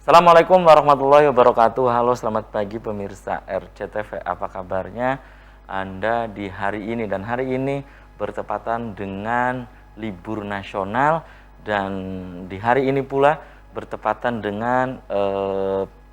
Assalamualaikum warahmatullahi wabarakatuh. Halo, selamat pagi pemirsa RCTV. Apa kabarnya Anda di hari ini? Dan hari ini bertepatan dengan libur nasional, dan di hari ini pula bertepatan dengan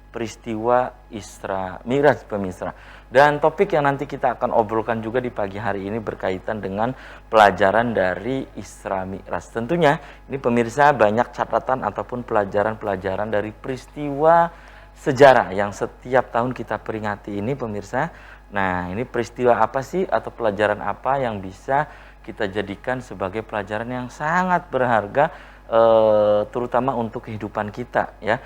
peristiwa Isra Mi'raj pemirsa. Dan topik yang nanti kita akan obrolkan juga di pagi hari ini berkaitan dengan pelajaran dari Isra Mi'raj. Tentunya ini pemirsa banyak catatan ataupun pelajaran-pelajaran dari peristiwa sejarah yang setiap tahun kita peringati ini pemirsa. Nah, ini peristiwa apa sih atau pelajaran apa yang bisa kita jadikan sebagai pelajaran yang sangat berharga, terutama untuk kehidupan kita ya,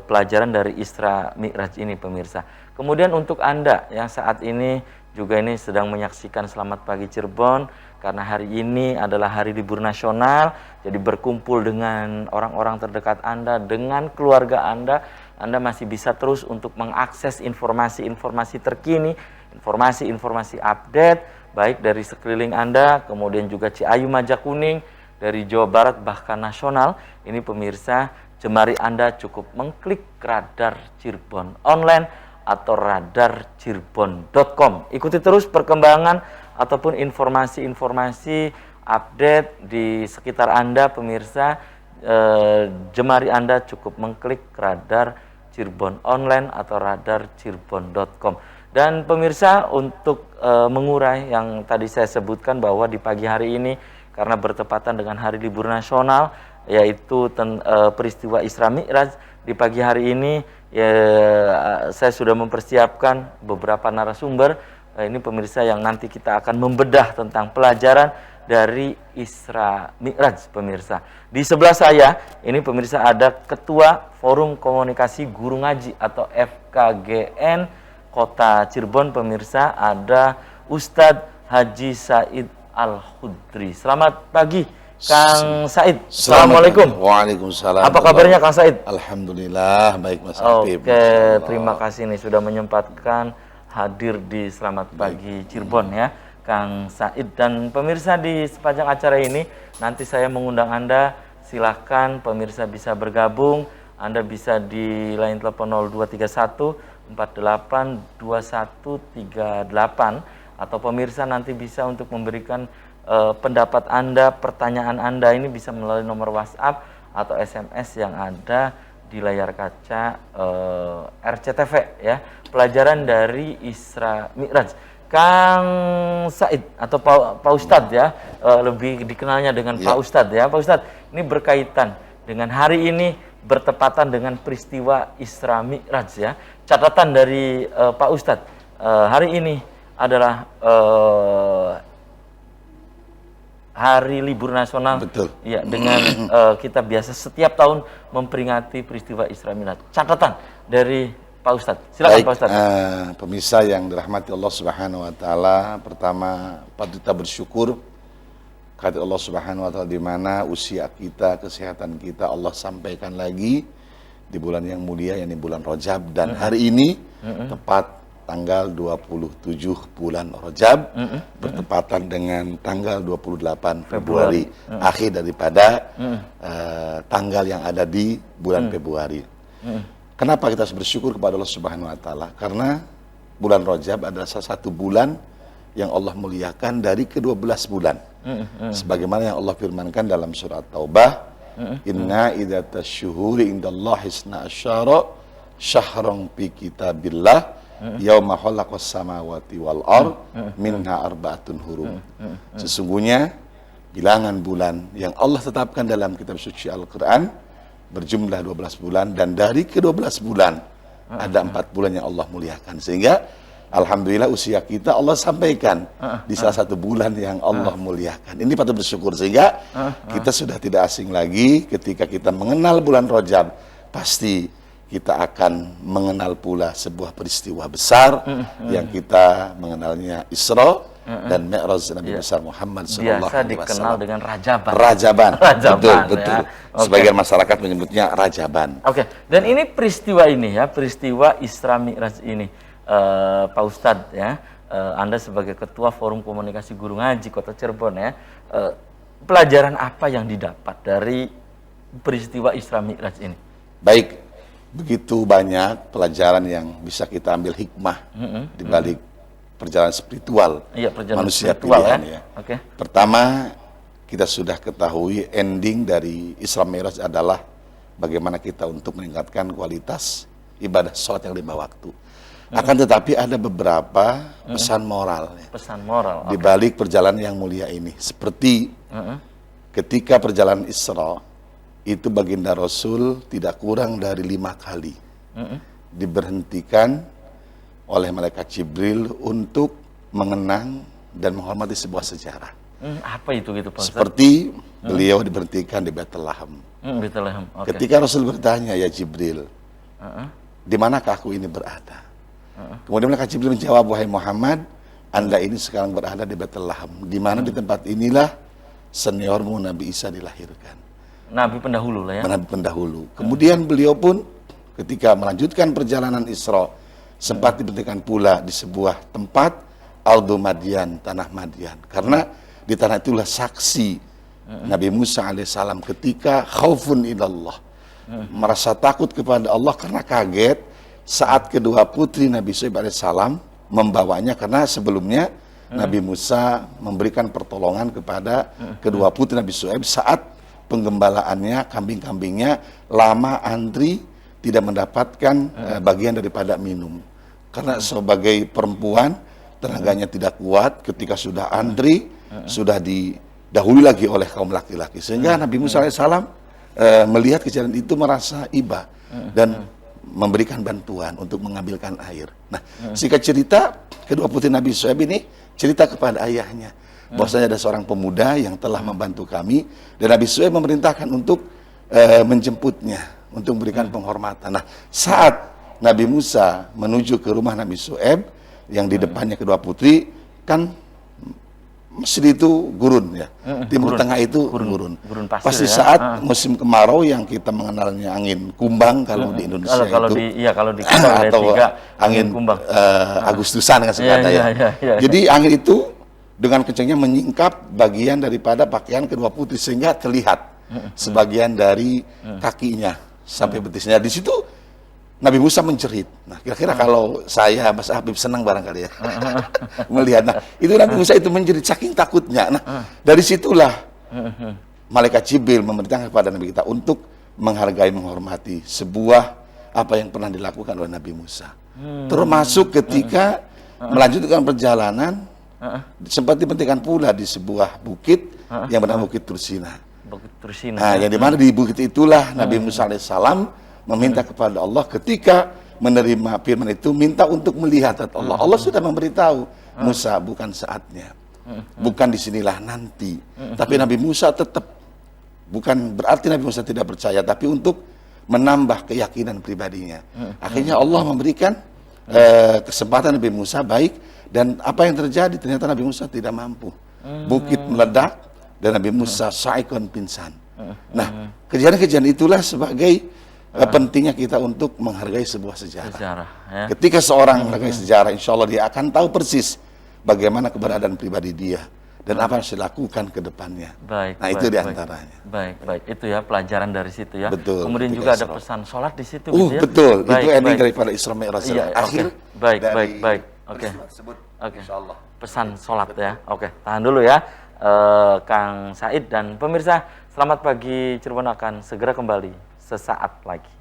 pelajaran dari Isra Mi'raj ini pemirsa. Kemudian untuk Anda yang saat ini juga ini sedang menyaksikan Selamat Pagi Cirebon, karena hari ini adalah hari libur nasional, jadi berkumpul dengan orang-orang terdekat Anda, dengan keluarga Anda masih bisa terus untuk mengakses informasi-informasi terkini, informasi-informasi update, baik dari sekeliling Anda, kemudian juga Ciayu Majakuning, dari Jawa Barat bahkan nasional. Ini pemirsa, jemari Anda cukup mengklik Radar Cirebon Online atau radarcirebon.com. Ikuti terus perkembangan ataupun informasi-informasi update di sekitar Anda pemirsa. Jemari Anda cukup mengklik Radar Cirebon Online atau radarcirebon.com. Dan pemirsa, untuk mengurai yang tadi saya sebutkan bahwa di pagi hari ini karena bertepatan dengan hari libur nasional, yaitu peristiwa Isra Mi'raj, di pagi hari ini ya, saya sudah mempersiapkan beberapa narasumber. Ini pemirsa yang nanti kita akan membedah tentang pelajaran dari Isra Mi'raj pemirsa. Di sebelah saya ini pemirsa ada Ketua Forum Komunikasi Guru Ngaji atau FKGN Kota Cirebon pemirsa, ada Ustadz Haji Said Al-Khudri. Selamat pagi Kang Said. Assalamualaikum. Waalaikumsalam. Apa kabarnya Kang Said? Alhamdulillah baik Mas Habib. Oke, terima kasih nih sudah menyempatkan hadir di Selamat Pagi Cirebon ya Kang Said. Dan pemirsa, di sepanjang acara ini nanti saya mengundang Anda, silahkan pemirsa bisa bergabung. Anda bisa di line telepon 0231 48 2138, atau pemirsa nanti bisa untuk memberikan pendapat Anda, pertanyaan Anda ini bisa melalui nomor WhatsApp atau SMS yang ada di layar kaca RCTV ya. Pelajaran dari Isra Mi'raj. Kang Said atau Pak Ustadz ya, lebih dikenalnya dengan Pak Ustadz ya. Pak Ustadz, ini berkaitan dengan hari ini bertepatan dengan peristiwa Isra Mi'raj ya. Catatan dari Pak Ustadz, hari ini adalah hari libur nasional. Betul. Ya, dengan kita biasa setiap tahun memperingati peristiwa Isra Mi'raj. Catatan dari Pak Ustadz. Silakan Baik, Pak Ustadz. Pemirsa yang dirahmati Allah Subhanahu wa taala, pertama patut kita bersyukur kepada Allah Subhanahu wa taala di mana usia kita, kesehatan kita Allah sampaikan lagi di bulan yang mulia, yakni bulan Rajab, dan hari ini tepat tanggal 27 bulan Rajab, bertepatan dengan tanggal 28 Februari, akhir daripada tanggal yang ada di bulan Februari. Kenapa kita harus bersyukur kepada Allah Subhanahu wa taala? Karena bulan Rajab adalah salah satu bulan yang Allah muliakan dari ke-12 bulan. Sebagaimana yang Allah firmankan dalam surat Taubah, inna idzatas syuhuri indallahi isna asyara syahran fi kitabillah yauma khalaqas samawati wal ard minha arba'atun hurum. Sesungguhnya bilangan bulan yang Allah tetapkan dalam kitab suci Al-Qur'an berjumlah 12 bulan, dan dari ke-12 bulan ada 4 bulan yang Allah muliakan. Sehingga alhamdulillah usia kita Allah sampaikan di salah satu bulan yang Allah muliakan. Ini patut bersyukur, sehingga kita sudah tidak asing lagi ketika kita mengenal bulan Rajab, pasti kita akan mengenal pula sebuah peristiwa besar yang kita mengenalnya Isra dan Mi'raj Nabi besar Muhammad sallallahu alaihi wasallam. Biasa dikenal dengan Rajaban. Rajaban. Betul, betul. Ya. Okay. Sebagian masyarakat menyebutnya Rajaban. Oke. Dan ini peristiwa ini ya, peristiwa Isra Mi'raj ini, Pak Ustadz ya, Anda sebagai Ketua Forum Komunikasi Guru Ngaji Kota Cirebon ya, pelajaran apa yang didapat dari peristiwa Isra Mi'raj ini? Baik, begitu banyak pelajaran yang bisa kita ambil hikmah di balik perjalanan spiritual manusia pilihan ya. Oke. Pertama, kita sudah ketahui ending dari Isra Mi'raj adalah bagaimana kita untuk meningkatkan kualitas ibadah sholat yang 5 waktu. Akan tetapi ada beberapa pesan moral ya, Pesan moral. di balik perjalanan yang mulia ini. Seperti ketika perjalanan Isra, itu baginda Rasul tidak kurang dari 5 kali diberhentikan oleh malaikat Jibril untuk mengenang dan menghormati sebuah sejarah. Apa itu gitu Pak Ustaz? Seperti beliau diberhentikan di Bethlehem. Bethlehem. Oke. Ketika Rasul bertanya, ya Jibril, di manakah aku ini berada? Kemudian malaikat Jibril menjawab, wahai Muhammad, Anda ini sekarang berada di Bethlehem, di mana di tempat inilah seniormu Nabi Isa dilahirkan. Nabi pendahulu lah ya. Nabi pendahulu. Kemudian beliau pun ketika melanjutkan perjalanan Isra sempat diberhentikan pula di sebuah tempat Ardu Madian, tanah Madian. Karena di tanah itulah saksi Nabi Musa alaihissalam ketika khaufun ilallah, merasa takut kepada Allah karena kaget saat kedua putri Nabi Syuaib alaihissalam membawanya, karena sebelumnya Nabi Musa memberikan pertolongan kepada kedua putri Nabi Syuaib saat penggembalaannya, kambing-kambingnya lama antri tidak mendapatkan bagian daripada minum. Karena sebagai perempuan tenaganya tidak kuat, ketika sudah antri sudah didahului lagi oleh kaum laki-laki. Sehingga Nabi Musa alaihissalam melihat kejadian itu merasa iba dan memberikan bantuan untuk mengambilkan air. Nah, singkat cerita, kedua putri Nabi Syuaib ini cerita kepada ayahnya bahwasanya ada seorang pemuda yang telah membantu kami, dan Nabi Syuaib memerintahkan untuk menjemputnya, untuk memberikan penghormatan. Nah, saat Nabi Musa menuju ke rumah Nabi Syuaib yang di depannya kedua putri, kan masjid itu gurun ya, timur tengah itu gurun. Pasir, pasti ya? saat musim kemarau yang kita mengenalnya angin kumbang kalau di Indonesia kalau di kita atau angin kumbang. Agustusan kan sekarang ya. Jadi angin itu dengan kencangnya menyingkap bagian daripada pakaian kedua putri sehingga terlihat sebagian dari kakinya sampai betisnya. Di situ Nabi Musa menjerit. Nah, kira-kira kalau saya, Mas Habib, senang barangkali ya melihat. Nah, itu Nabi Musa itu menjerit saking takutnya. Nah, dari situlah malaikat Jibril memerintahkan kepada Nabi kita untuk menghargai, menghormati sebuah apa yang pernah dilakukan oleh Nabi Musa. Termasuk ketika melanjutkan perjalanan, sempat diberhentikan pula di sebuah bukit yang bernama Bukit Tursina. Bukit Tursina. Nah, yang dimana di bukit itulah Nabi Musa alaihissalam meminta kepada Allah ketika menerima firman itu, minta untuk melihat Allah. Allah sudah memberitahu Musa, bukan saatnya, bukan disinilah nanti. Tapi Nabi Musa tetap, bukan berarti Nabi Musa tidak percaya, tapi untuk menambah keyakinan pribadinya. Akhirnya Allah memberikan kesempatan Nabi Musa baik, dan apa yang terjadi ternyata Nabi Musa tidak mampu. Bukit meledak dan Nabi Musa saikon pingsan. Nah, kejadian-kejadian itulah sebagai pentingnya kita untuk menghargai sebuah sejarah. Ya. Ketika seorang menghargai sejarah, insya Allah dia akan tahu persis bagaimana keberadaan pribadi dia dan apa yang harus dilakukan ke depannya. Nah, itu diantaranya. Baik. Itu ya pelajaran dari situ ya. Betul. Kemudian juga ada pesan sholat di situ. Gitu ya? Betul. Itu ending daripada Isra Mi'raj. Iya, akhir. Baik. Oke. Insyaallah. Pesan sholat ya. Oke, tahan dulu ya, Kang Said dan pemirsa. Selamat pagi Cirebon akan segera kembali sesaat lagi.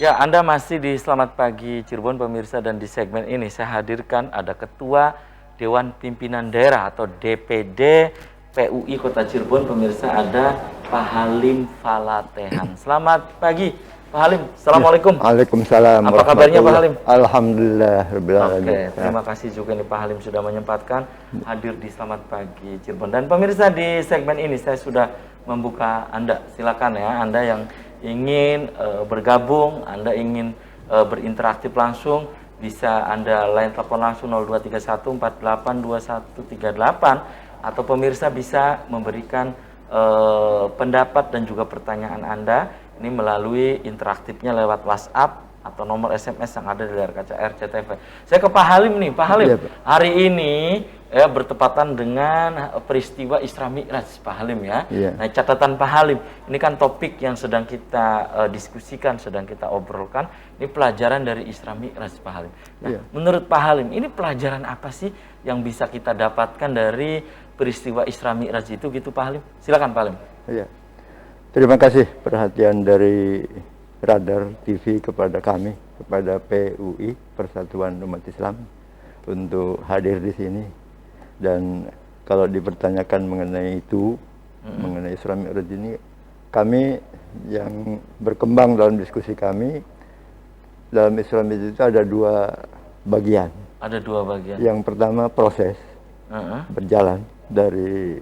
Ya, Anda masih di Selamat Pagi Cirebon pemirsa, dan di segmen ini saya hadirkan ada Ketua Dewan Pimpinan Daerah atau DPD PUI Kota Cirebon pemirsa, ada Pak Halim Falatehan. Selamat pagi Pak Halim. Assalamualaikum. Waalaikumsalam. Apa kabarnya Pak Halim? Alhamdulillah. Oke, terima kasih juga nih Pak Halim sudah menyempatkan hadir di Selamat Pagi Cirebon. Dan pemirsa, di segmen ini saya sudah membuka Anda. Silakan ya, Anda yang ingin bergabung, Anda ingin berinteraksi langsung, bisa Anda line telepon langsung 0231482138, atau pemirsa bisa memberikan pendapat dan juga pertanyaan Anda ini melalui interaktifnya lewat WhatsApp atau nomor SMS yang ada di layar kaca RCTV. Saya ke Pak Halim nih, Pak Halim. Hari ini ya bertepatan dengan peristiwa Isra Mi'raj Pak Halim ya. Iya. Nah, catatan Pak Halim, ini kan topik yang sedang kita diskusikan, sedang kita obrolkan. Ini pelajaran dari Isra Mi'raj Pak Halim. Nah, Iya. menurut Pak Halim, ini pelajaran apa sih yang bisa kita dapatkan dari peristiwa Isra Mi'raj itu gitu Pak Halim? Silakan Pak Halim. Iya. Terima kasih perhatian dari Radar TV kepada kami, kepada PUI Persatuan Umat Islam untuk hadir di sini. Dan kalau dipertanyakan mengenai itu, mengenai Isra Mi'raj ini, kami yang berkembang dalam diskusi kami, dalam Isra Mi'raj itu ada dua bagian. Ada dua bagian. Yang pertama proses berjalan dari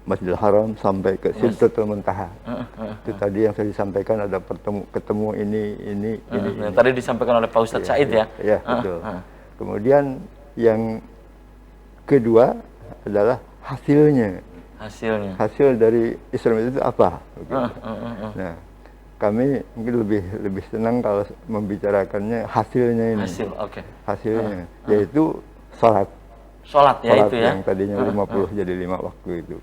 Masjidil Haram sampai ke Sidratul Muntaha. Itu tadi yang saya disampaikan, ada ketemu ini. Yang tadi disampaikan oleh Pak Ustadz Said ya. Iya, betul. Kemudian yang kedua adalah hasilnya. Hasil dari Isra Mi'raj itu apa? Nah, kami mungkin lebih senang kalau membicarakannya hasilnya ini. Hasilnya, yaitu sholat. Sholat ya itu ya. Yang tadinya 50 jadi 5 waktu itu.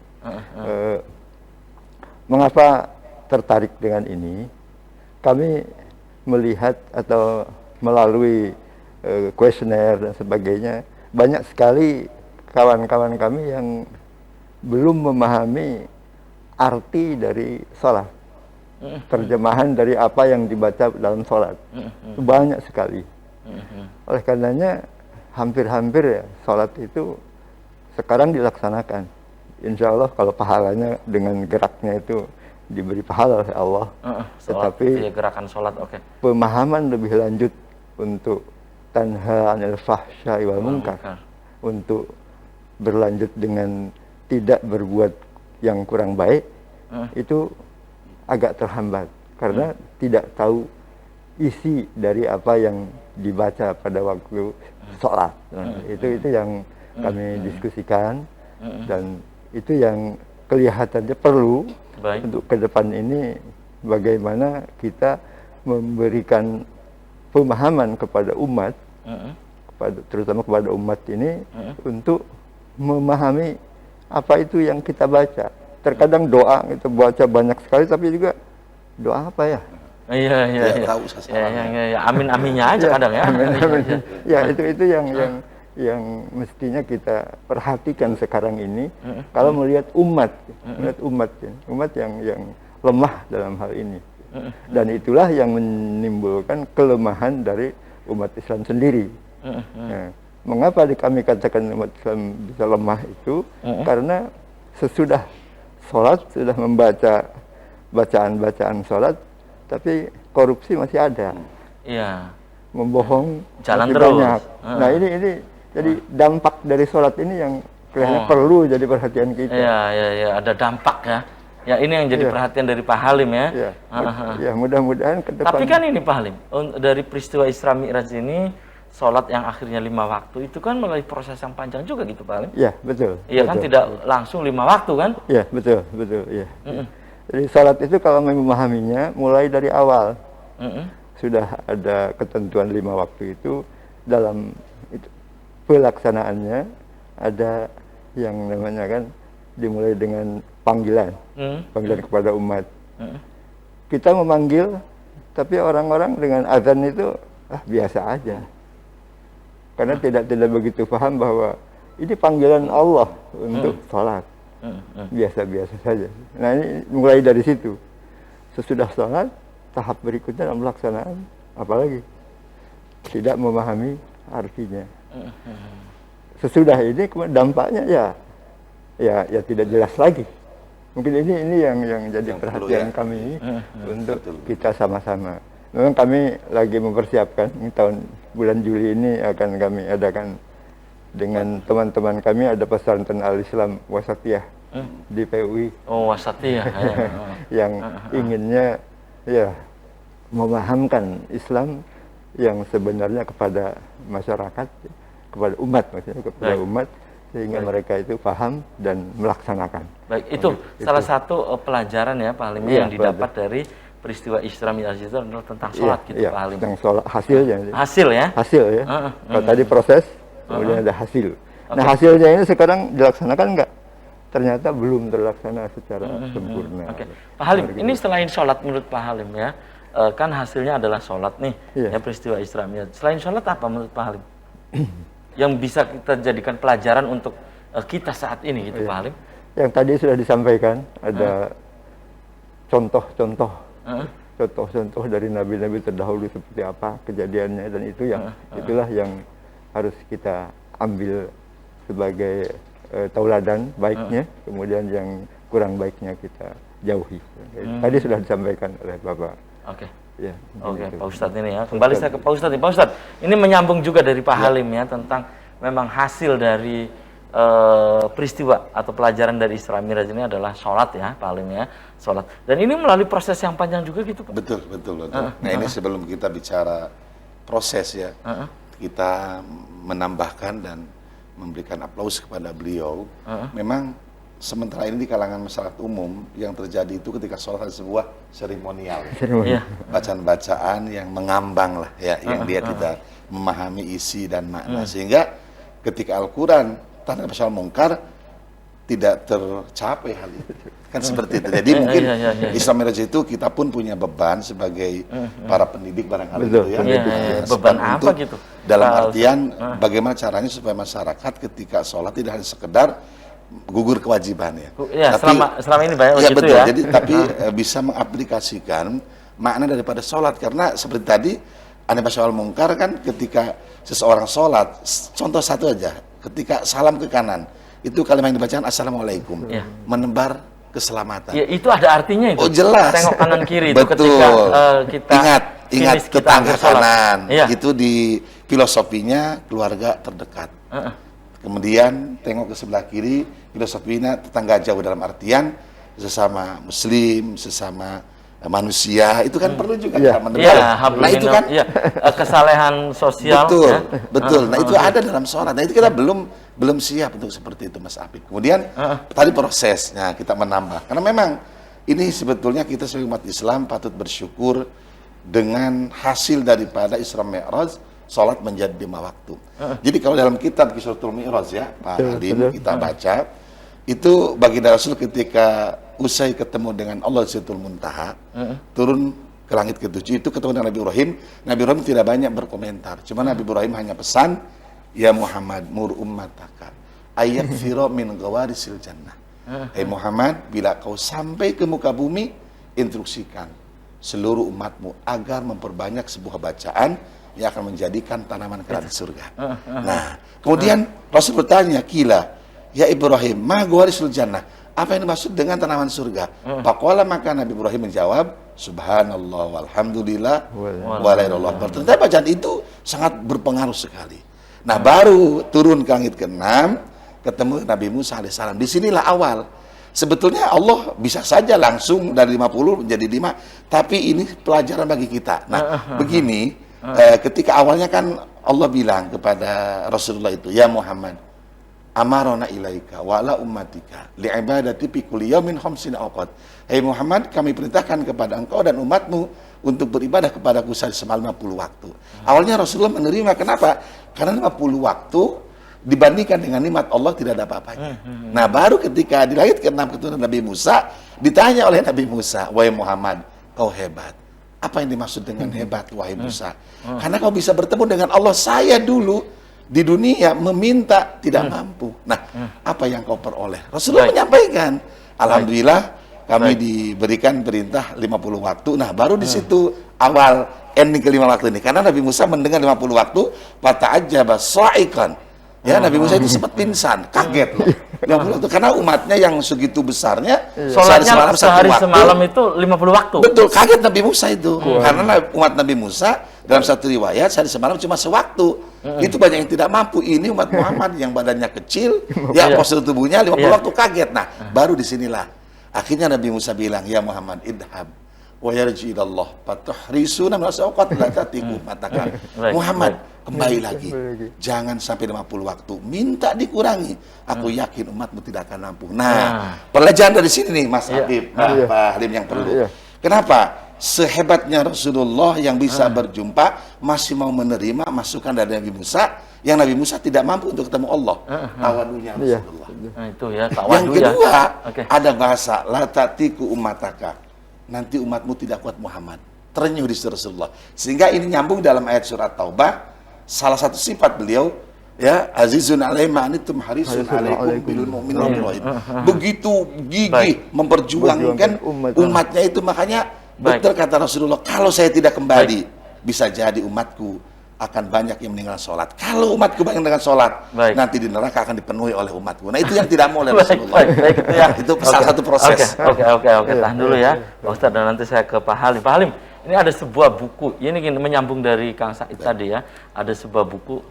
Mengapa tertarik dengan ini? Kami melihat atau melalui kuesioner dan sebagainya, banyak sekali kawan-kawan kami yang belum memahami arti dari sholat, terjemahan dari apa yang dibaca dalam sholat. Banyak sekali. Oleh karenanya hampir-hampir ya sholat itu sekarang dilaksanakan. Insya Allah kalau pahalanya dengan geraknya itu diberi pahala oleh Allah. Tetapi gerakan sholat, pemahaman lebih lanjut untuk tanha 'anil fahsya'i wal munkar, untuk berlanjut dengan tidak berbuat yang kurang baik, itu agak terhambat karena tidak tahu isi dari apa yang dibaca pada waktu sholat. Itu yang kami diskusikan, dan itu yang kelihatannya perlu untuk ke depan ini, bagaimana kita memberikan pemahaman kepada umat, terutama kepada umat ini, untuk memahami apa itu yang kita baca. Terkadang doa itu baca banyak sekali, tapi juga doa apa ya? Iya. Amin-aminnya aja kadang ya. Amin. Ya, itu yang mestinya kita perhatikan sekarang ini. Kalau melihat umat yang lemah dalam hal ini. Dan itulah yang menimbulkan kelemahan dari umat Islam sendiri. Nah, mengapa kami katakan umat Islam bisa lemah itu? Karena sesudah sholat, sudah membaca bacaan-bacaan sholat, tapi korupsi masih ada. Iya. Membohong jalan masih terus. Banyak. Nah, ini jadi dampak dari sholat ini yang kelihatannya perlu jadi perhatian kita. Iya, ada dampak ya. Ya, ini yang jadi perhatian dari Pak Halim ya. Ya, mudah-mudahan ke depan. Tapi kan ini Pak Halim, dari peristiwa Isra Mi'raj ini, sholat yang akhirnya 5 waktu itu kan melalui proses yang panjang juga gitu Pak Halim. Iya, betul. Iya kan, tidak langsung 5 waktu kan? Iya, betul, ya. Jadi sholat itu kalau memahaminya mulai dari awal. Sudah ada ketentuan 5 waktu itu, dalam pelaksanaannya ada yang namanya kan dimulai dengan panggilan kepada umat. Kita memanggil, tapi orang-orang dengan azan itu biasa aja, karena tidak begitu paham bahwa ini panggilan Allah untuk sholat. Biasa-biasa saja. Nah, ini mulai dari situ. Sesudah sholat, tahap berikutnya dalam pelaksanaan, apalagi tidak memahami artinya. Sesudah ini dampaknya ya tidak jelas lagi. Mungkin ini yang jadi perhatian kami untuk kita sama-sama. Memang kami lagi mempersiapkan, bulan Juli ini akan kami adakan dengan teman-teman kami, ada pesantren Al-Islam Wasatiyah di PUI. Oh, Wasatiyah. Yang inginnya memahamkan Islam yang sebenarnya kepada masyarakat, kepada umat maksudnya, kepada umat, sehingga mereka itu paham dan melaksanakan. Baik, itu salah satu pelajaran ya Pak Halim yang didapat dari peristiwa Isra Mi'raj itu adalah tentang sholat Pak Halim. Tentang sholat, hasilnya. Hasil ya? Hasil ya. Kalau tadi proses, kemudian ada hasil. Nah, hasilnya ini sekarang dilaksanakan enggak? Ternyata belum terlaksana secara sempurna. Oke, Pak Halim, ini selain sholat menurut Pak Halim ya, kan hasilnya adalah sholat nih, Iya. ya peristiwa Isra Mi'raj. Selain sholat apa menurut Pak Halim? Yang bisa kita jadikan pelajaran untuk kita saat ini gitu Pak Halim? Yang tadi sudah disampaikan, ada contoh-contoh contoh-contoh dari nabi-nabi terdahulu seperti apa kejadiannya, dan itu yang itulah yang harus kita ambil sebagai tauladan baiknya, kemudian yang kurang baiknya kita jauhi. Tadi sudah disampaikan oleh Bapak. Oke. Ya, Oke, gitu. Pak Ustadz ini ya. Kembali saya ke Pak Ustadz nih. Pak Ustadz, ini menyambung juga dari Pak Halim ya, tentang memang hasil dari peristiwa atau pelajaran dari Isra Mi'raj ini adalah sholat ya, Pak Halim ya, sholat. Dan ini melalui proses yang panjang juga gitu Pak? Betul. Nah, ini sebelum kita bicara proses ya, kita menambahkan dan memberikan aplaus kepada beliau. Memang sementara ini di kalangan masyarakat umum yang terjadi itu ketika sholat adalah sebuah seremonial, Iya. bacaan-bacaan yang mengambang lah ya, yang dia tidak memahami isi dan makna, sehingga ketika Al-Quran tanda masalah mungkar tidak tercapai hal itu. Kan seperti itu. Jadi mungkin Isra Mi'raj itu kita pun punya beban sebagai para pendidik barangkali Betul, gitu ya. pendidik. Beban Sebab apa untuk gitu? dalam artian bagaimana caranya supaya masyarakat ketika sholat tidak hanya sekedar gugur kewajibannya. Ya, selama ini banyak ya gitu betul. ya. Jadi tapi bisa mengaplikasikan makna daripada sholat, karena seperti tadi Nabi soal mungkar kan ketika seseorang sholat, contoh satu aja, ketika salam ke kanan, itu kalimat yang dibacakan assalamualaikum, menebar keselamatan. Ya, itu ada artinya itu. Oh jelas. Tengok kanan kiri itu betul. ketika kita ingat tetangga kanan. Iya. Itu di filosofinya keluarga terdekat. Kemudian tengok ke sebelah kiri, filosofinya tetangga jauh dalam artian sesama muslim, sesama manusia, itu kan perlu juga mendengar. Nah itu kan kesalehan sosial. Betul, ya? betul. Nah itu ada dalam sholat. Nah itu kita belum siap untuk seperti itu, Mas Apip. Kemudian tadi prosesnya kita menambah, karena memang ini sebetulnya kita sebagai umat Islam patut bersyukur dengan hasil daripada Isra Mi'raj, sholat menjadi 5 waktu. Jadi kalau dalam kitab Kisratul Mi'raj ya, Pak Halim, kita baca, itu baginda Rasul ketika usai ketemu dengan Allah di Sidratul Muntaha, turun ke langit ke-7, itu ketemu dengan Nabi Ibrahim. Nabi Ibrahim tidak banyak berkomentar, cuma Nabi Ibrahim hanya pesan, ya Muhammad mur ummataka ayakfiro min gawarisil jannah. Hai Muhammad, bila kau sampai ke muka bumi, instruksikan seluruh umatmu agar memperbanyak sebuah bacaan yang akan menjadikan tanaman kera di surga. Nah, kemudian Rasul bertanya, kila, ya Ibrahim, ma gawarisil jannah, apa yang dimaksud dengan tanaman surga? Faqala, maka Nabi Ibrahim menjawab, subhanallah walhamdulillah wa la ilaha illallah. Ternyata bacaan itu sangat berpengaruh sekali. Nah, baru turun ke langit ke-6, ketemu Nabi Musa alaihissalam. Disinilah awal. Sebetulnya Allah bisa saja langsung dari 50 menjadi 5, tapi ini pelajaran bagi kita. Nah, begini, ketika awalnya kan Allah bilang kepada Rasulullah itu, ya Muhammad, amarona ilaika wa ala ummatika li'ibadati fi kulli yaumin khamsina awqat. Hai Muhammad, kami perintahkan kepada engkau dan umatmu untuk beribadah kepadaku selama 50 waktu. Awalnya Rasulullah menerima, kenapa? Karena 50 waktu dibandingkan dengan nikmat Allah tidak ada apa-apanya. Nah, baru ketika di langit ke-6 keturunan Nabi Musa, ditanya oleh Nabi Musa, wahai Muhammad, kau hebat. Apa yang dimaksud dengan hebat, wahai Musa? Karena kau bisa bertemu dengan Allah. Saya dulu di dunia meminta tidak mampu. Nah, apa yang kau peroleh? Rasulullah menyampaikan, alhamdulillah kami diberikan perintah 50 waktu. Nah, baru di situ awal ending ke-5 waktu ini. Karena Nabi Musa mendengar 50 waktu, fata'ajjaba sa'ikan. Ya, Nabi Musa itu sempat pingsan, kaget loh. 50 waktu, karena umatnya yang segitu besarnya, sholatnya sehari semalam itu 50 waktu. Betul, kaget Nabi Musa itu. Karena umat Nabi Musa dalam satu riwayat sehari semalam cuma sewaktu. Itu banyak yang tidak mampu. Ini umat Muhammad yang badannya kecil, ya postur tubuhnya 50 waktu, kaget. Nah, baru disinilah akhirnya Nabi Musa bilang, ya Muhammad, idhab wa yarji ilallah fatuhrisuna min asawqat la tatiku matakan. Muhammad, kembali lagi, jangan sampai 50 waktu, minta dikurangi. Aku yakin umatmu tidak akan mampu. Nah, pelajaran dari sini nih Mas Habib, Pak Halim yang perlu. Kenapa? sehebatnya Rasulullah yang bisa berjumpa, masih mau menerima masukan dari Nabi Musa, yang Nabi Musa tidak mampu untuk ketemu Allah. Tawadunya Rasulullah. Nah, itu ya, Yang tawadu ya. kedua, Oke. ada bahasa la tatiku ummataka. Nanti umatmu tidak kuat Muhammad. Terenyuh di Rasulullah. Sehingga ini nyambung dalam ayat surat Taubah. Salah satu sifat beliau, ya, azizun alaihi ma antum harisun alaikum bil mu'minin rahim. Begitu gigih memperjuangkan umatnya itu, makanya betul kata Rasulullah, kalau saya tidak kembali, bisa jadi umatku akan banyak yang meninggal sholat. Kalau umatku banyak dengan sholat, nanti di neraka akan dipenuhi oleh umatku. Nah, itu yang tidak mau oleh Rasulullah. Baik, itu ya. Itu salah satu proses. Oke. Tahan dulu ya, Pak Ustadz, dan nanti saya ke Pak Halim. Pak Halim, ini ada sebuah buku, ini menyambung dari Kang Said tadi ya. Ada sebuah buku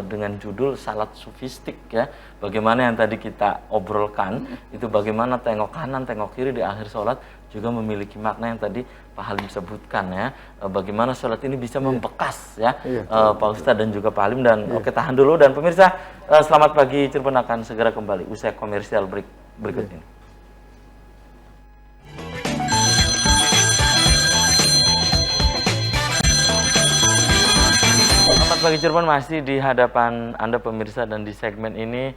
dengan judul Salat Sufistik ya. Bagaimana yang tadi kita obrolkan, itu bagaimana tengok kanan, tengok kiri di akhir sholat juga memiliki makna yang tadi Pak Halim sebutkan ya. Bagaimana sholat ini bisa membekas ya, Pak Ustadz dan juga Pak Halim. Dan oke, tahan dulu, dan pemirsa, selamat pagi Cirebon akan segera kembali usai komersial berikut ini. Selamat pagi Cirebon, masih di hadapan Anda pemirsa, dan di segmen ini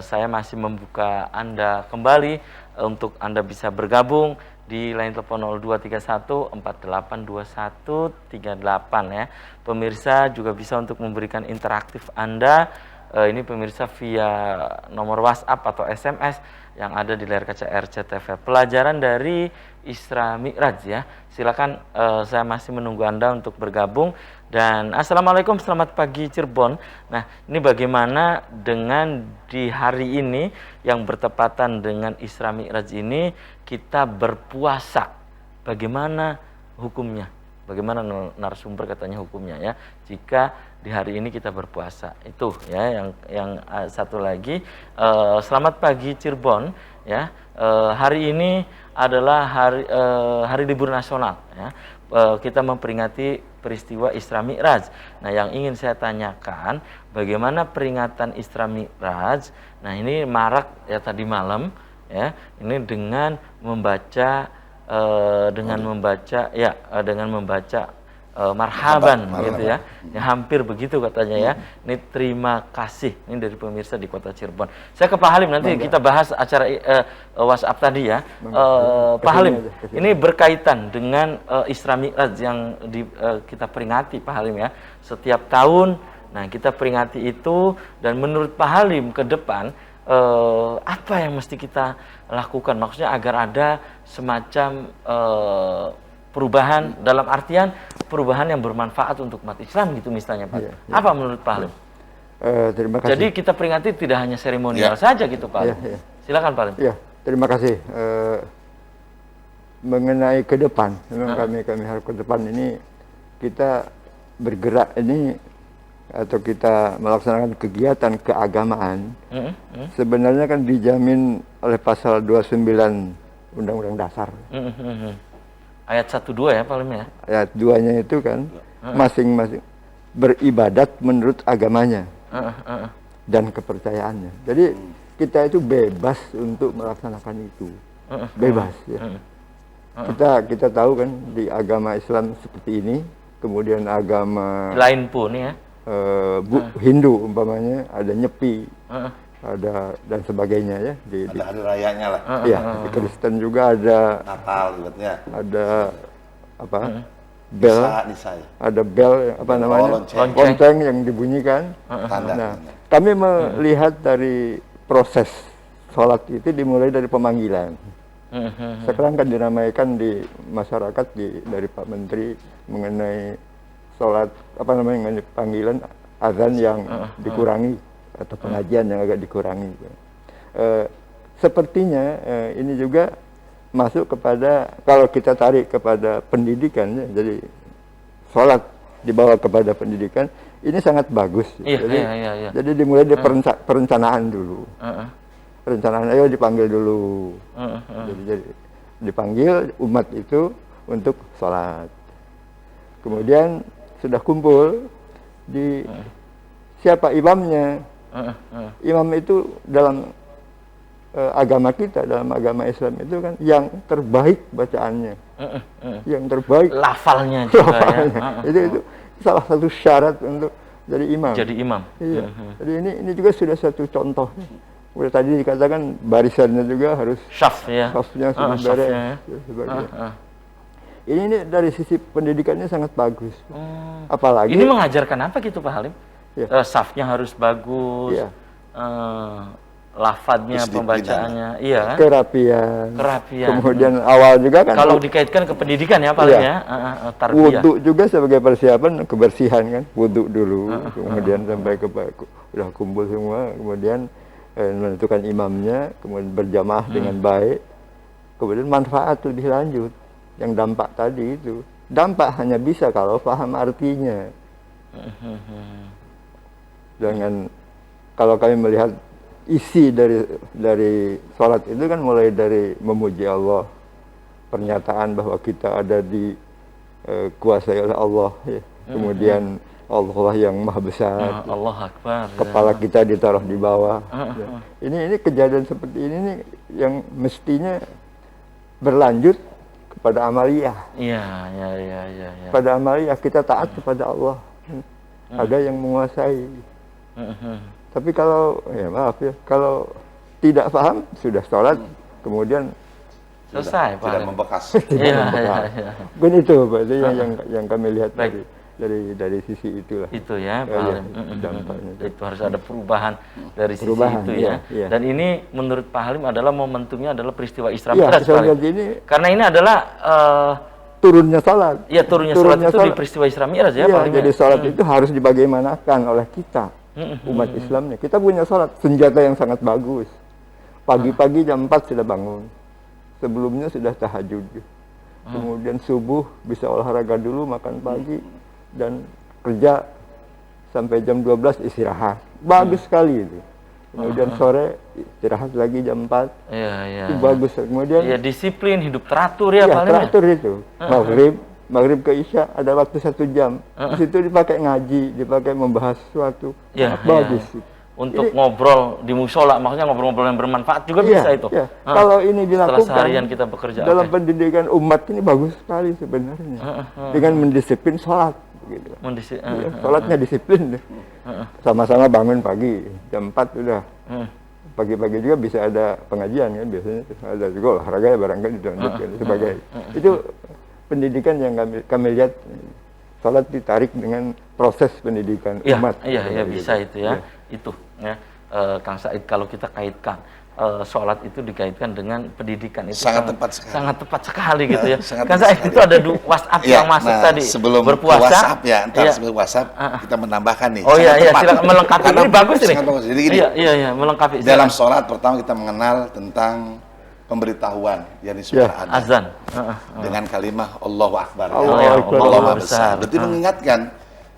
saya masih membuka Anda kembali untuk Anda bisa bergabung di line telepon 0231 482138 ya. Pemirsa juga bisa untuk memberikan interaktif Anda ini pemirsa via nomor WhatsApp atau SMS yang ada di layar kaca RCTV. Pelajaran dari Isra Mi'raj ya. Silakan, saya masih menunggu Anda untuk bergabung. Dan assalamualaikum, selamat pagi Cirebon. Nah, ini bagaimana dengan di hari ini yang bertepatan dengan Isra Mi'raj ini kita berpuasa? Bagaimana hukumnya? Bagaimana narasumber katanya hukumnya ya? Jika di hari ini kita berpuasa, itu ya. Yang satu lagi, selamat pagi Cirebon ya. Hari ini adalah hari libur nasional ya. Kita memperingati peristiwa Isra Mi'raj. Nah, yang ingin saya tanyakan, bagaimana peringatan Isra Mi'raj? Nah, ini marak ya tadi malam ya. Ini dengan membaca marhaban gitu ya. Ya, hampir begitu katanya ya. Ini terima kasih, ini dari pemirsa di Kota Cirebon. Saya ke Pak Halim, nanti kita bahas acara WhatsApp tadi ya. Pak Halim, ini berkaitan dengan Isra Mi'raj yang kita peringati Pak Halim ya. Setiap tahun, nah kita peringati itu, dan menurut Pak Halim ke depan apa yang mesti kita lakukan? Maksudnya agar ada semacam perubahan, dalam artian perubahan yang bermanfaat untuk umat Islam gitu misalnya Pak. Apa menurut Pak Halim? Terima kasih. Jadi kita peringati tidak hanya seremonial saja gitu Pak Halim. Silakan Pak Halim. Ya, terima kasih. Mengenai ke depan, memang kami harus ke depan ini kita bergerak ini atau kita melaksanakan kegiatan keagamaan. Sebenarnya kan dijamin oleh pasal 29 Undang-Undang Dasar. Ayat 1-2 ya Pak Halim ya. Ayat 2-nya itu kan masing-masing beribadat menurut agamanya dan kepercayaannya. Jadi kita itu bebas untuk melaksanakan itu. Bebas ya. Kita tahu kan di agama Islam seperti ini, kemudian agama lain pun ya. Hindu umpamanya ada nyepi, ada dan sebagainya ya. Ada hari rayanya lah. Iya, di Kristen juga ada Natal ibaratnya. Ada apa? Bel. Nisa, ya. Ada bel apa namanya? Lonceng. Yang dibunyikan. Tanda. Nah, kami melihat dari proses sholat itu dimulai dari pemanggilan. Sekarang kan diramaikan di masyarakat dari Pak Menteri mengenai sholat apa namanya panggilan azan yang dikurangi atau pengajian yang agak dikurangi. Sepertinya ini juga masuk kepada, kalau kita tarik kepada pendidikan ya, jadi sholat dibawa kepada pendidikan ini sangat bagus. Jadi dimulai dari perencanaan dulu. Perencanaan, ayo dipanggil dulu. Jadi dipanggil umat itu untuk sholat. Kemudian sudah kumpul di siapa imamnya. Imam itu dalam agama kita, dalam agama Islam itu kan yang terbaik bacaannya. yang terbaik. Lafalnya juga ya. Itu salah satu syarat untuk jadi imam. Jadi imam. Iya. Jadi ini juga sudah satu contoh. Udah tadi dikatakan barisannya juga harus Syaf ya. safnya sudah Syafnya beres. ya. Sebagainya. Ini dari sisi pendidikannya sangat bagus. Apalagi Ini mengajarkan apa gitu Pak Halim? Ya. Safnya harus bagus. Iya. Lafadznya, Disiplinan. pembacaannya, iya kan? kerapian. Kerapian. Kemudian awal juga kan Kalau dikaitkan ke pendidikan ya paling Iya. ya, tarbiyah. wudhu juga sebagai persiapan kebersihan kan, wudhu dulu, kemudian sampai ke udah kumpul semua, kemudian menentukan imamnya, kemudian berjamaah dengan baik, kemudian manfaat lebih lanjut, yang dampak tadi itu, dampak hanya bisa kalau paham artinya. Jangan, kalau kami melihat isi dari sholat itu kan mulai dari memuji Allah, pernyataan bahwa kita ada di kuasai oleh Allah, ya. Kemudian Allah yang maha besar, Allah Akbar. kepala kita ditaruh di bawah. Ya. Ini kejadian seperti ini nih yang mestinya berlanjut kepada amaliyah. Iya. Pada amaliyah kita taat kepada Allah. Ada yang menguasai. Tapi kalau, ya maaf ya, kalau tidak paham, sudah sholat, kemudian Selesai Pak Tidak Halim. membekas. Iya. kan itu Pak, itu yang kami lihat Baik. dari sisi itulah. Itu ya Pak Iya, Halim. dampaknya. Itu harus ada perubahan dari sisi Perubahan, itu ya. iya. Dan ini menurut Pak Halim adalah momentumnya adalah peristiwa Isra Iya, Mi'raj Pak Halim. sholat ini Karena ini adalah turunnya sholat. ya turunnya sholat itu di peristiwa Isra Mi'raj ya Iya, Pak Halim. jadi ya? sholat itu harus dibagaimanakan oleh kita, umat Islamnya. Kita punya sholat, senjata yang sangat bagus. Pagi-pagi jam 4 sudah bangun. Sebelumnya sudah tahajud. Kemudian subuh bisa olahraga dulu, makan pagi, dan kerja sampai jam 12 istirahat. Bagus sekali itu. Kemudian sore istirahat lagi jam 4. Iya. Itu bagus. Kemudian Ya disiplin, hidup teratur ya Pak Halim. teratur itu. Maghrib ke Isya ada waktu 1 jam. Di situ dipakai ngaji, dipakai membahas sesuatu. Iya, Sangat bagus. iya. Untuk ngobrol di musola, maksudnya ngobrol-ngobrol yang bermanfaat juga bisa itu. Iya. Kalau ini Setelah dilakukan seharian kita bekerja. dalam oke. pendidikan umat ini bagus sekali sebenarnya. Dengan mendisiplin sholat. Gitu. Ya, sholatnya disiplin. Sama-sama bangun pagi, jam 4 udah. Pagi-pagi juga bisa ada pengajian kan, biasanya ada juga olahraga ya barangkali dilanjutkan sebagai. Itu pendidikan yang kami lihat, sholat ditarik dengan proses pendidikan Iya, umat. iya, Gitu. bisa itu ya. Iya. Itu ya. Kang Said, kalau kita kaitkan sholat itu dikaitkan dengan pendidikan itu Sangat tepat sekali. Sangat tepat sekali gitu ya. Sangat Kang tepat Said, sekali. itu ada WhatsApp yang masuk tadi. Sebelum berpuasa. ke WhatsApp ya, ntar Iya. sebelum WhatsApp kita menambahkan nih. Oh iya, Sangat iya, tepat. silakan melengkapi. Karena Ini bagus ini. sangat bagus. Jadi gini, Iya, melengkapi. dalam Silakan. sholat pertama kita mengenal tentang pemberitahuan, yakni suara adzan. azan. Dengan kalimah Allahu Akbar. Allahu Ya, Akbar. Allah Allahu Maha besar. besar. Berarti mengingatkan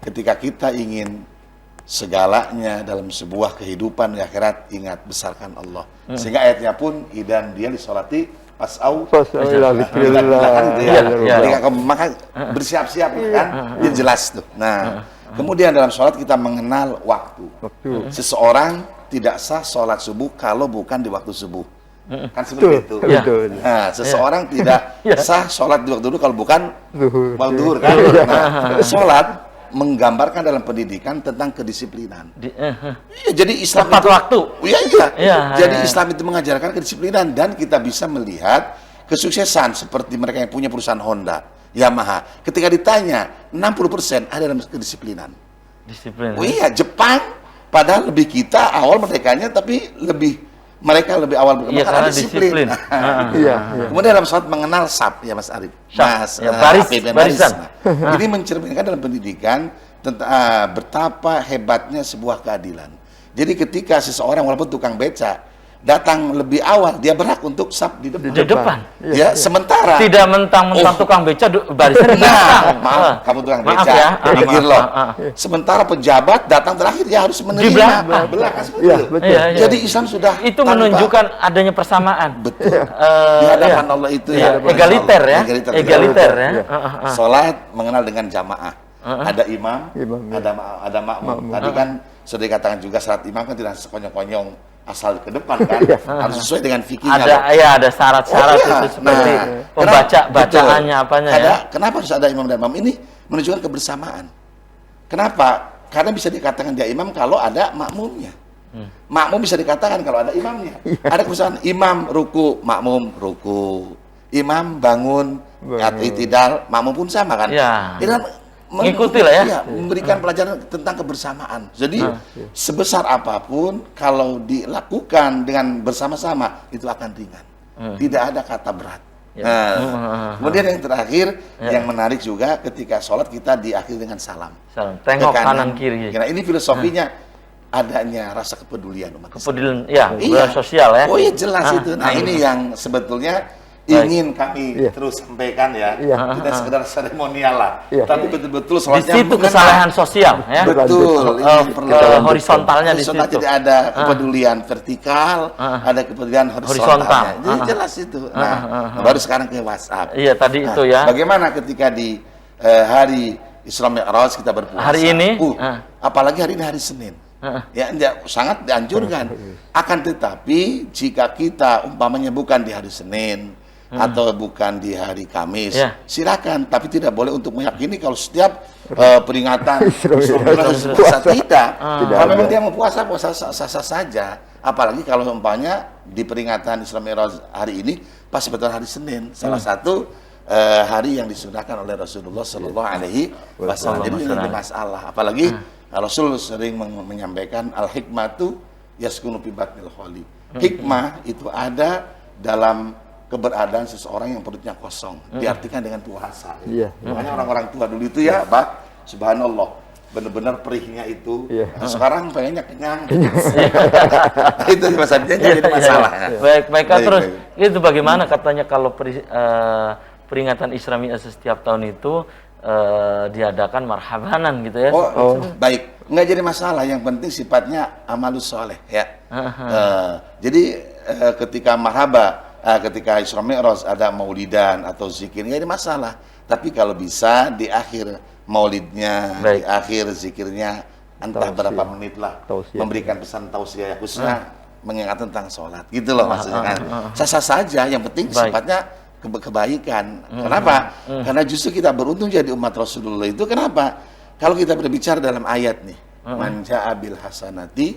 ketika kita ingin segalanya dalam sebuah kehidupan di akhirat, ingat besarkan Allah. Sehingga ayatnya pun idan dia disolati pasau Fasaulah zikrillah. Ketika kamu makan bersiap-siap kan, dia jelas tuh. Nah, kemudian dalam sholat kita mengenal waktu. Seseorang tidak sah sholat subuh kalau bukan di waktu subuh. Kan seperti itu. Iya. Betul. Nah, seseorang tidak sah sholat di waktu dulu kalau bukan Zuhur. waktu duhur kan. Nah, sholat menggambarkan dalam pendidikan tentang kedisiplinan. Iya, jadi Islam Tepat itu, waktu. Iya. Iya, Jadi iya. Islam itu mengajarkan kedisiplinan dan kita bisa melihat kesuksesan seperti mereka yang punya perusahaan Honda, Yamaha. Ketika ditanya, 60% ada dalam kedisiplinan. Disiplin. Oh iya, Jepang padahal lebih kita awal merdekanya tapi mereka lebih awal berkembang Iya, karena karena disiplin. disiplin. Iya. Kemudian dalam sholat mengenal sab ya Mas Arif. Syaf, ya, baris, Habib, barisan. Nah, ini mencerminkan dalam pendidikan tentang betapa hebatnya sebuah keadilan. Jadi ketika seseorang walaupun tukang beca datang lebih awal, dia berhak untuk sab di depan. Di depan. Ya, sementara Tidak mentang-mentang tukang beca barisan di belakang. maaf, kamu tukang Maaf beca, ya. mikir Maaf, loh. maaf. Sementara pejabat datang terakhir, dia harus menerima. Di belakang. Belakang seperti Iya, itu. betul. Iya, iya. Jadi Islam sudah Itu tanpa- menunjukkan adanya persamaan. betul di hadapan Allah itu Iya, ya hadapan egaliter Allah. ya. Egaliter ya. Iya. Salat mengenal dengan jamaah. Ada imam, Imam, ya. ada makmum. Tadi kan sudah dikatakan juga salat imam kan tidak sekonyong-konyong asal ke depan kan, harus sesuai dengan fikihnya. Ada syarat-syarat itu seperti bacaannya apanya ya. Kenapa harus ada imam dan makmum? Ini menunjukkan kebersamaan. Kenapa? Karena bisa dikatakan dia imam kalau ada makmumnya. Makmum bisa dikatakan kalau ada imamnya. Ada kebersamaan, imam ruku, makmum ruku. Imam bangun, i'tidal, makmum pun sama kan? Ya. Mengikuti lah ya. Memberikan pelajaran tentang kebersamaan. Jadi sebesar apapun kalau dilakukan dengan bersama-sama itu akan ringan. Tidak ada kata berat. Kemudian yang terakhir yang menarik juga ketika sholat kita diakhiri dengan salam. Tengok kanan kiri. Nah, ini filosofinya adanya rasa kepedulian umat. Kepedulian, sosial ya. Oh iya jelas itu. Nah ini yang sebetulnya ingin kami terus sampaikan ya. Tidak sekedar seremonial lah, tapi betul-betul sholatnya di situ kesalahan sosial ya. Betul. Horizontalnya di situ. Jadi ada kepedulian vertikal, ada kepedulian horizontalnya. Jadi jelas itu. Nah, baru sekarang ke WhatsApp. Iya tadi itu ya. Bagaimana ketika di hari Isra Mi'raj kita berpuasa? Hari ini, apalagi hari ini hari Senin. Ya, sangat dianjurkan. Akan tetapi jika kita umpamanya bukan di hari Senin atau bukan di hari Kamis, silakan. Tapi tidak boleh untuk meyakini kalau setiap peringatan puasa tidak. Kalau memang dia mau puasa sah-sah saja. Apalagi kalau umpamanya di peringatan Isra Mi'raj hari ini pas betul hari Senin, salah satu hari yang disunahkan oleh Rasulullah Shallallahu Alaihi Wasallam. Jadi ini masalah. Apalagi Rasul sering menyampaikan al-hikmatu yaskunu fi batnil khali. Hikmah itu ada dalam keberadaan seseorang yang perutnya kosong. Diartikan dengan puasa. Makanya orang-orang tua dulu itu ya, Pak, subhanallah, benar-benar perihnya itu. Sekarang pengennya kenyang. Itu masalahnya jadi masalah. Baik. Terus itu bagaimana katanya kalau peringatan Isra Mi'raj setiap tahun itu diadakan marhabanan gitu ya. Baik, nggak jadi masalah. Yang penting sifatnya amalus soleh ya. Jadi ketika ketika Isra Mi'raj ada maulidan atau zikir nggak ada masalah. Tapi kalau bisa di akhir maulidnya, di akhir zikirnya entah berapa menit lah, memberikan pesan tausiah khususnya mengingat tentang sholat gitu loh maksudnya kan. Sah-sah saja, yang penting sifatnya kebaikan. Kenapa? Karena justru kita beruntung jadi umat Rasulullah itu. Kenapa? Kalau kita berbicara dalam ayat nih, man ja'a bil hasanati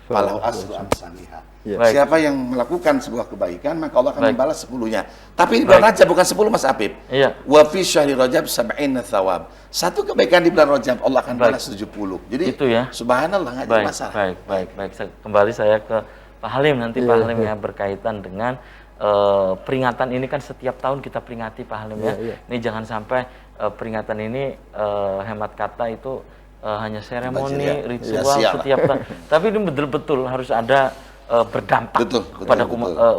falahu asru amsalihha. Siapa yang melakukan sebuah kebaikan maka Allah akan membalas 10-nya. Tapi di bulan Rajab bukan 10 Mas Apip. Wa fi syahri Rajab sab'ina thawab. Satu kebaikan di bulan Rajab Allah akan balas 70. Jadi itu ya. Subhanallah, enggak ada masalah. Baik. Kembali saya ke Pak Halim nanti Pak Halim ya berkaitan dengan peringatan ini kan setiap tahun kita peringati Pak Halim ya. Ini jangan sampai peringatan ini hemat kata itu hanya seremoni, ritual setiap tahun. Tapi ini betul-betul harus ada berdampak kepada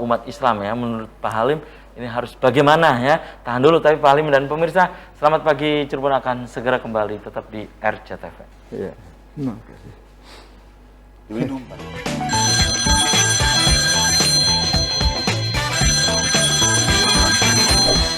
umat Islam ya. Menurut Pak Halim ini harus bagaimana ya. Tahan dulu, tapi Pak Halim dan pemirsa Selamat Pagi Cirebon akan segera kembali tetap di RCTV. Iya. Terima kasih.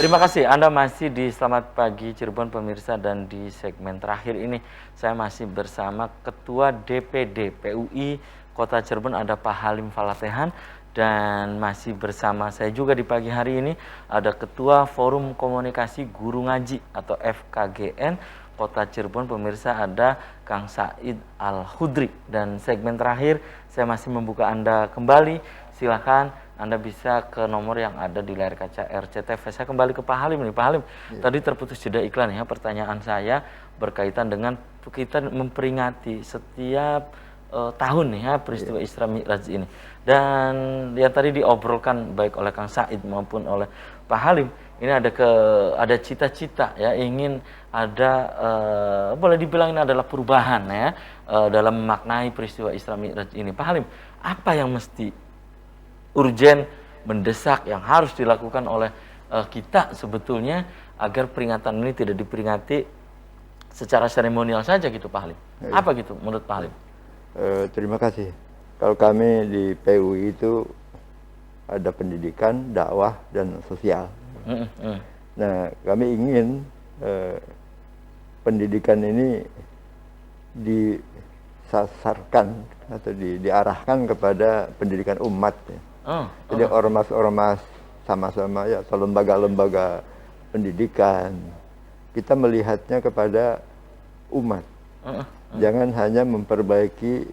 Terima kasih Anda masih di Selamat Pagi Cirebon pemirsa, dan di segmen terakhir ini saya masih bersama Ketua DPD PUI Kota Cirebon ada Pak Halim Falatehan, dan masih bersama saya juga di pagi hari ini ada Ketua Forum Komunikasi Guru Ngaji atau FKGN Kota Cirebon pemirsa ada Kang Said Al-Hudri, dan segmen terakhir saya masih membuka Anda kembali, silakan Anda bisa ke nomor yang ada di layar kaca RCTV. Saya kembali ke Pak Halim nih. Pak Halim, tadi terputus jeda iklan ya. Pertanyaan saya berkaitan dengan kita memperingati setiap tahun nih ya peristiwa Isra Mi'raj ini. Dan yang tadi diobrolkan baik oleh Kang Said maupun oleh Pak Halim, ini ada cita-cita ya, ingin ada boleh dibilang ini adalah perubahan ya dalam memaknai peristiwa Isra Mi'raj ini. Pak Halim, apa yang mesti urgen, mendesak yang harus dilakukan oleh kita sebetulnya agar peringatan ini tidak diperingati secara seremonial saja gitu Pak Halim? Apa gitu menurut Pak Halim? Terima kasih. Kalau kami di PUI itu ada pendidikan, dakwah, dan sosial. Nah, kami ingin pendidikan ini disasarkan atau diarahkan kepada pendidikan umat ya. Oh, Jadi ormas-ormas sama-sama ya atau lembaga-lembaga pendidikan kita melihatnya kepada umat. Jangan hanya memperbaiki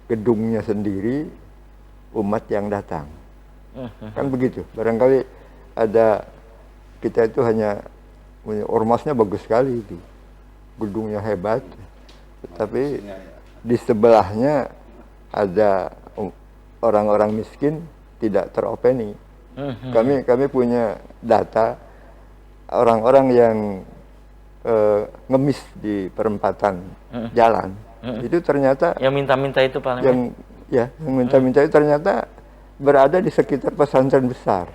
gedungnya sendiri, umat yang datang. Kan begitu. Barangkali ada kita itu hanya ormasnya bagus sekali itu, gedungnya hebat, tapi di sebelahnya ada orang-orang miskin tidak teropeni. Kami punya data orang-orang yang ngemis di perempatan jalan itu ternyata yang minta-minta itu Pak Lem? yang minta-minta itu ternyata berada di sekitar pesantren besar.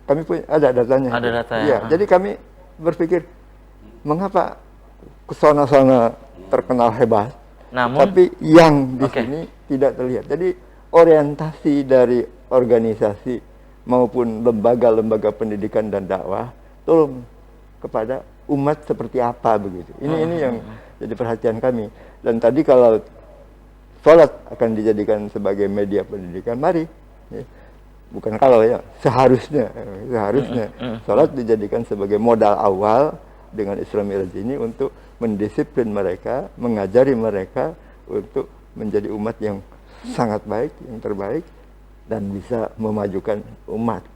Kami punya ada datanya. Ada datanya. Iya, jadi kami berpikir mengapa ke sana-sana terkenal hebat, tapi yang di sini tidak terlihat. Jadi orientasi dari organisasi maupun lembaga-lembaga pendidikan dan dakwah tolong kepada umat seperti apa begitu. Ini yang jadi perhatian kami. Dan tadi kalau sholat akan dijadikan sebagai media pendidikan, mari. Ya. Bukan kalau ya, seharusnya sholat dijadikan sebagai modal awal dengan Isra Mi'raj ini untuk mendisiplin mereka, mengajari mereka untuk menjadi umat yang sangat baik, yang terbaik, dan bisa memajukan umat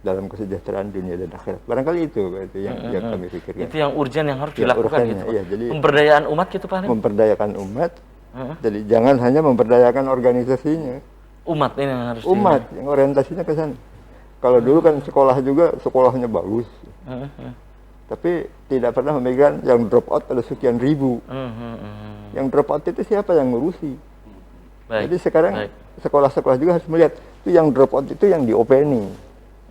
dalam kesejahteraan dunia dan akhirat. Barangkali itu yang kami pikirkan. Itu yang urgen yang harus dilakukan gitu. Ya, jadi pemberdayaan umat gitu Pak Lem? Memperdayakan umat. Jadi jangan hanya memperdayakan organisasinya. Umat ini yang harus umat yang orientasinya ke sana. Kalau dulu kan sekolah juga sekolahnya bagus. Tapi tidak pernah memikirkan yang drop out ada sekian ribu. Yang drop out itu siapa yang ngurusi? Jadi sekarang sekolah-sekolah juga harus melihat itu yang drop out itu yang diopeni.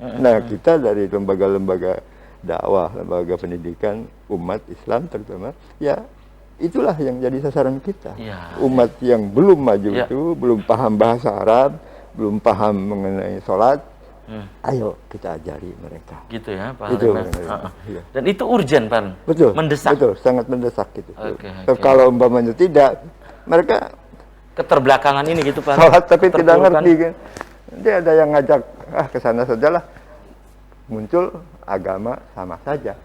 Nah, kita dari lembaga-lembaga dakwah, lembaga pendidikan umat Islam terutama, ya itulah yang jadi sasaran kita. Ya, umat yang belum maju itu, belum paham bahasa Arab, belum paham mengenai sholat, ayo kita ajari mereka. Gitu ya Pak Itu, Lem. Dan itu urgen Pak Lem? Betul, mendesak? Betul, sangat mendesak gitu. Kalau umpamanya tidak, mereka keterbelakangan ini gitu Pak. Sholat tapi tidak ngerti kan. Dia ada yang ngajak, ke sana sajalah. Muncul agama sama saja.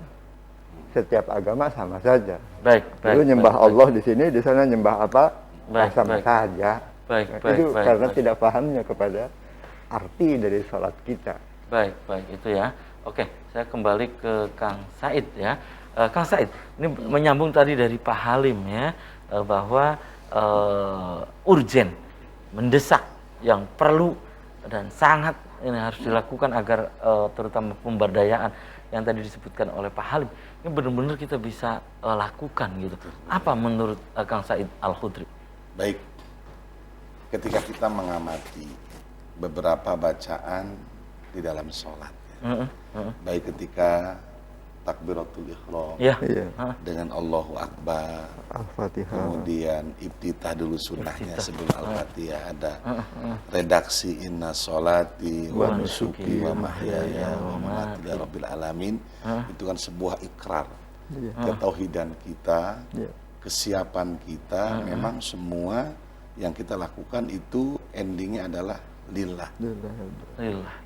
Setiap agama sama saja. Dulu nyembah Allah di sini, di sana nyembah apa? Sama saja. Itu karena tidak pahamnya kepada arti dari sholat kita. Baik, itu ya. Oke, saya kembali ke Kang Said ya. Kang Said, ini menyambung tadi dari Pak Halim ya, bahwa urgen, mendesak, yang perlu dan sangat ini harus dilakukan agar terutama pemberdayaan yang tadi disebutkan oleh Pak Halim ini benar-benar kita bisa lakukan gitu. Apa menurut Kang Said Al-Khudri? Baik, ketika kita mengamati beberapa bacaan di dalam sholat, baik ketika takbiratul ihram dengan Allahu Akbar, Al-Fatihah, kemudian iftitah dulu sunnahnya sebelum Al-Fatihah ada redaksi inna sholati wa nusuki wa mahyaya wa mamati rabbil alamin. Itu kan sebuah ikrar ketauhidan kita, kesiapan kita. Memang semua yang kita lakukan itu endingnya adalah lillah.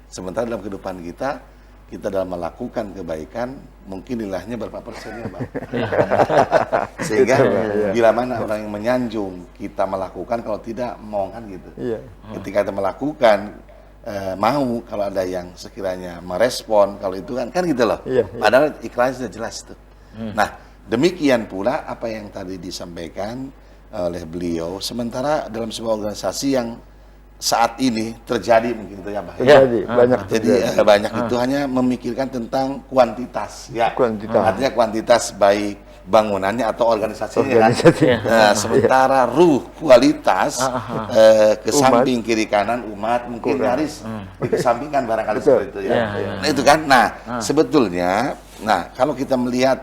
Sementara dalam kehidupan kita dalam melakukan kebaikan mungkin nilainya berapa persen ya Bang? Sehingga bila mana orang yang menyanjung kita melakukan, kalau tidak mau kan gitu. Ketika kita melakukan mau, kalau ada yang sekiranya merespon, kalau itu kan gitu loh. Padahal iklannya sudah jelas tuh. Nah, demikian pula apa yang tadi disampaikan oleh beliau. Sementara dalam sebuah organisasi yang saat ini terjadi mungkin itu ya Pak. Jadi banyak itu hanya memikirkan tentang kuantitas ya. Artinya kuantitas baik bangunannya atau organisasinya. Nah, sementara ruh kualitas kesamping kiri kanan umat mungkin nyaris dikesampingkan barangkali seperti itu ya. Nah, itu kan. Nah, sebetulnya kalau kita melihat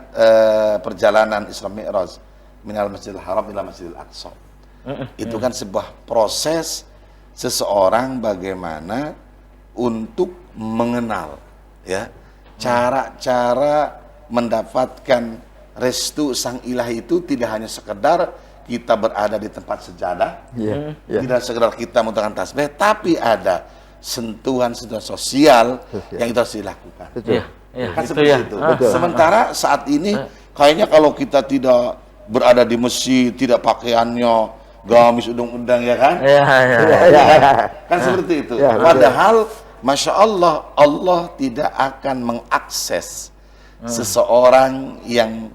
perjalanan Isra Mi'raj minal Masjidil Haram ila Masjidil Aqsa. Itu kan sebuah proses seseorang bagaimana untuk mengenal ya cara-cara mendapatkan restu sang ilahi itu tidak hanya sekedar kita berada di tempat sejadah, Iya, iya. tidak sekedar kita menggunakan tasbih, tapi ada sentuhan-sentuhan sosial yang itu harus dilakukan. Betul. Iya, iya, Kan itu seperti ya. itu. Betul. Sementara saat ini kayaknya kalau kita tidak berada di masjid, tidak pakaiannya gamis undang-undang ya kan? Iya, iya. Iya. Kan seperti itu. Ya, betul. Padahal Masya Allah, Allah tidak akan mengakses seseorang yang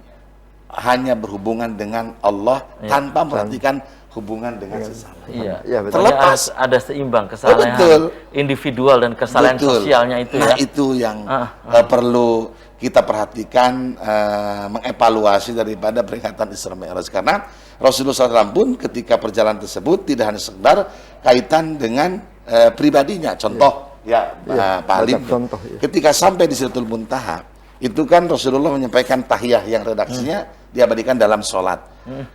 hanya berhubungan dengan Allah tanpa memperhatikan hubungan dengan sesama. Iya. Iya, betul. Terlepas. Ada seimbang kesalahan Betul. individual dan kesalahan Betul. sosialnya itu Nah, ya. itu yang perlu kita perhatikan, mengevaluasi daripada peringatan Isra Mi'raj. Karena Rasulullah SAW pun ketika perjalanan tersebut tidak hanya sekedar kaitan dengan pribadinya. Contoh, Pak Halim, banyak contoh, ya. ketika sampai di Sidratul Muntaha, itu kan Rasulullah menyampaikan tahiyah yang redaksinya diabadikan dalam sholat.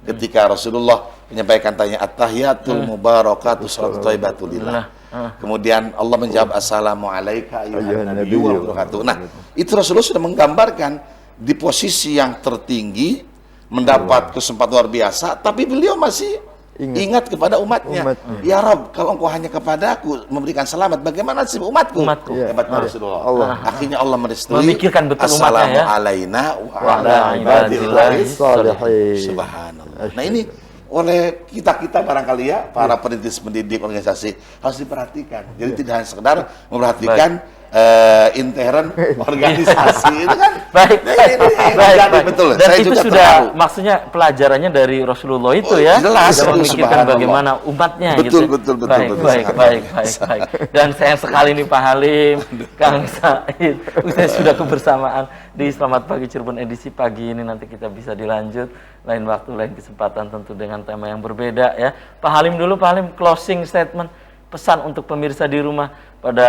Ketika Rasulullah menyampaikan tahiyah at-tahiyatul mubarakatuh salatu thayyibatulillah. Kemudian Allah menjawab assalamu alayka ayyuhan nabiyyu wa barakatuh. Nah, itu Rasulullah sudah menggambarkan di posisi yang tertinggi, mendapat kesempatan luar biasa, tapi beliau masih ingat kepada umatnya. Ya Rob, kalau engkau hanya kepadaku memberikan selamat, bagaimana sih umatku? Umatku. Hebatnya Rasulullah. Akhirnya Allah merestui. Memikirkan betul umatnya ya. Assalamu alaina wa Wa ala ala ibadillahis Sholihin. Subhanallah. Nah ini oleh kita barangkali ya, para perintis pendidik organisasi harus diperhatikan. Jadi tidak hanya sekedar memperhatikan intern organisasi itu kan. Baik, baik. Betul. Dan Saya itu juga sudah terharu. maksudnya pelajarannya dari Rasulullah itu Oh, ya. jelas Sudah itu, memikirkan subhanallah. bagaimana umatnya Betul, gitu. betul. Baik. Dan sayang sekali nih Pak Halim, Kang Said, usai sudah kebersamaan di Selamat Pagi Cirebon edisi pagi ini, nanti kita bisa dilanjut lain waktu, lain kesempatan tentu dengan tema yang berbeda ya. Pak Halim dulu, Pak Halim, closing statement, pesan untuk pemirsa di rumah pada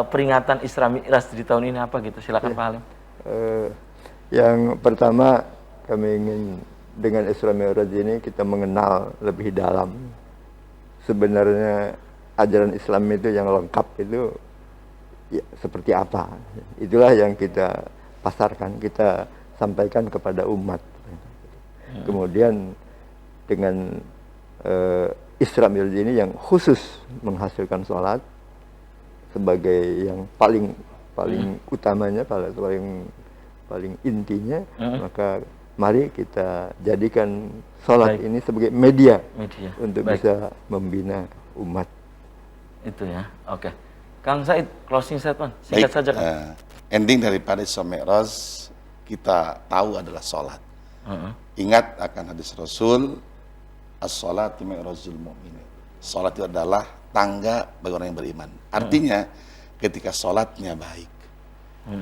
peringatan Isra Mi'raj di tahun ini apa gitu, silakan Pak Halim. Yang pertama, kami ingin dengan Isra Mi'raj ini kita mengenal lebih dalam sebenarnya ajaran Islam itu yang lengkap itu ya, seperti apa. Itulah yang kita pasarkan, kita sampaikan kepada umat. Kemudian dengan Isra Mi'raj ini yang khusus menghasilkan sholat sebagai yang paling utamanya, paling intinya, maka mari kita jadikan sholat ini sebagai media untuk bisa membina umat. Itu ya, oke. Kang Said, closing statement, singkat saja kan. Ending daripada Isra Mi'raj kita tahu adalah sholat. Ingat akan hadis Rasul, as-sholatu mi'rajul mu'minin. Sholat itu adalah tangga bagi orang yang beriman. Artinya ketika sholatnya baik,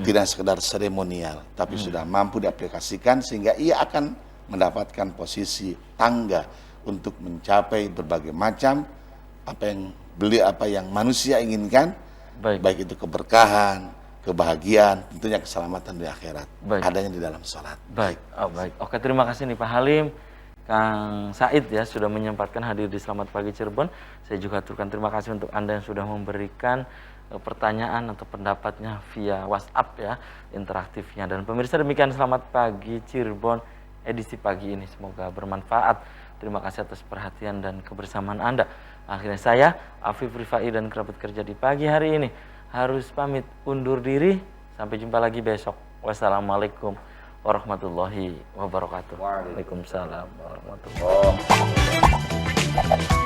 tidak sekedar seremonial, tapi sudah mampu diaplikasikan sehingga ia akan mendapatkan posisi tangga untuk mencapai berbagai macam apa yang manusia inginkan, baik itu keberkahan, kebahagiaan, tentunya keselamatan di akhirat. Adanya di dalam sholat. Baik. Oke, terima kasih nih Pak Halim, Kang Said ya sudah menyempatkan hadir di Selamat Pagi Cirebon. Saya juga aturkan terima kasih untuk Anda yang sudah memberikan pertanyaan atau pendapatnya via WhatsApp ya, interaktifnya. Dan pemirsa, demikian Selamat Pagi Cirebon edisi pagi ini, semoga bermanfaat. Terima kasih atas perhatian dan kebersamaan Anda. Akhirnya saya, Afif Rifai dan kerabat kerja di pagi hari ini harus pamit undur diri. Sampai jumpa lagi besok. Wassalamualaikum warahmatullahi wabarakatuh. Waalaikumsalam warahmatullahi wabarakatuh.